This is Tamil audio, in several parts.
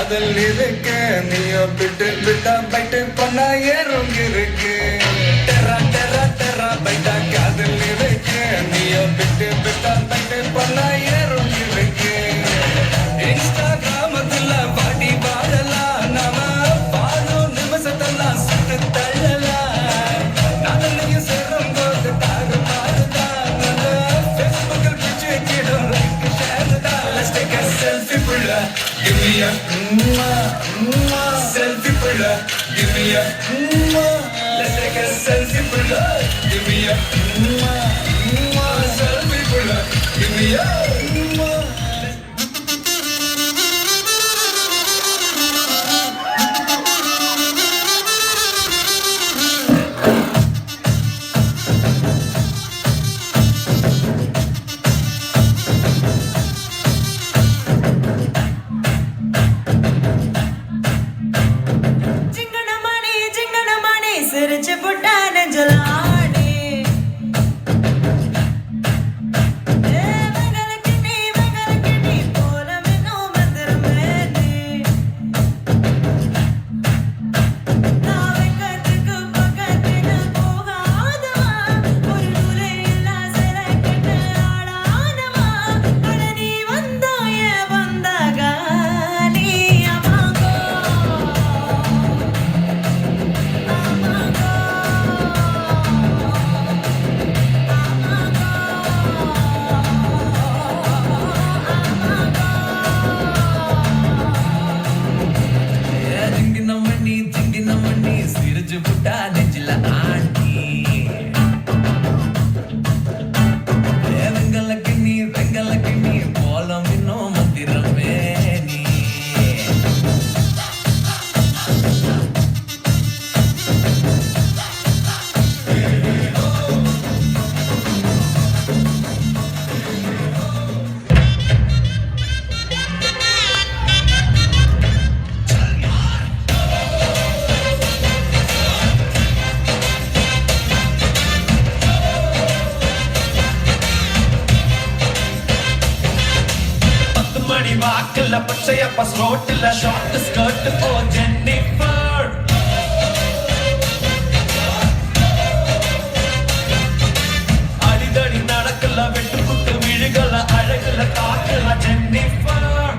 காதல் இருக்கு நீயோ விட்டு விட்டா பைட்டு பண்ணா ஏறும் இருக்கு டெரா டெரா டெரா பைட்டா காதல் இருக்கு நீயோ விட்டு விட்டா பைட்டு பண்ணா ஏறும் இருக்கு இன்ஸ்டாகிராமத்துல பாடி பாடலாம் நாம பாடும் நிமிஷத்தெல்லாம் சுட்டு தள்ளலாம் நாதனையும் சேரும் போது தாறு மாறுதான் ஃபேஸ்புக்கில் பிடிச்சு வைக்கிடும் லைக் ஷேர் தான் Let's take a selfie புள்ள Give me a selfie புள்ள Give me a Let's take a selfie புள்ள Give me a selfie புள்ள Give me a சிரிச்சு புட்டா நெஞ்சல் ஆடி வெங்கலக்கு நீ போல மின்னும் மந்திரமே நீ நான் வெங்கத்துக்கு பக்கத்துல போகாதவா ஒரு நூலே இல்லா சில கெட்டு ஆடாதவா அட நீ வந்தாய வந்தாக நீ அமாங்கோ திங்கினமணி சிரிச்சு புட்டா நெஞ்சில ஆண்டி வெங்கலக்கு நீ போலம் இன்னும் மந்திரமே நீ மணி வாக்குல பச்சைய பஸ் ரோட்டுல ஷார்ட் ஸ்கர்ட் ஓ ஜென்னிஃபர் அடிதடி நடக்கல வெட்டு குத்து விழுகல அழகுல தாக்கல ஜென்னிஃபர்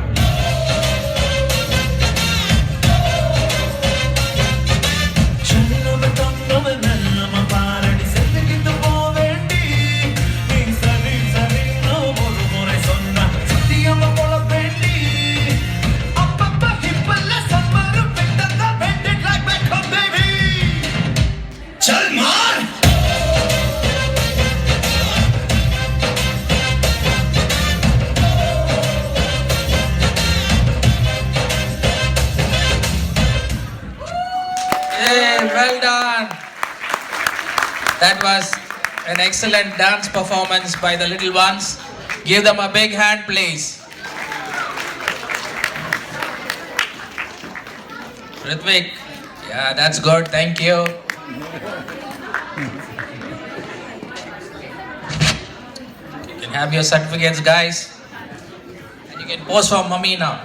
நம்ம பாரடி செத்துக்கிட்டு போவேண்டி நீ சரி சரி ஒரு முறை சொன்ன சத்தியமா போல வேண்டி அப்பப்ப ஹிப்பல்ல சம்மரு பெட்டத பெண்டட் லைக் பேக் ஹோம் பேபி चल मार Well done. That was an excellent dance performance by the little ones. Give them a big hand, please. Ritvik, yeah, that's good. Thank you. You can have your certificates, guys. And you can pose for mommy now.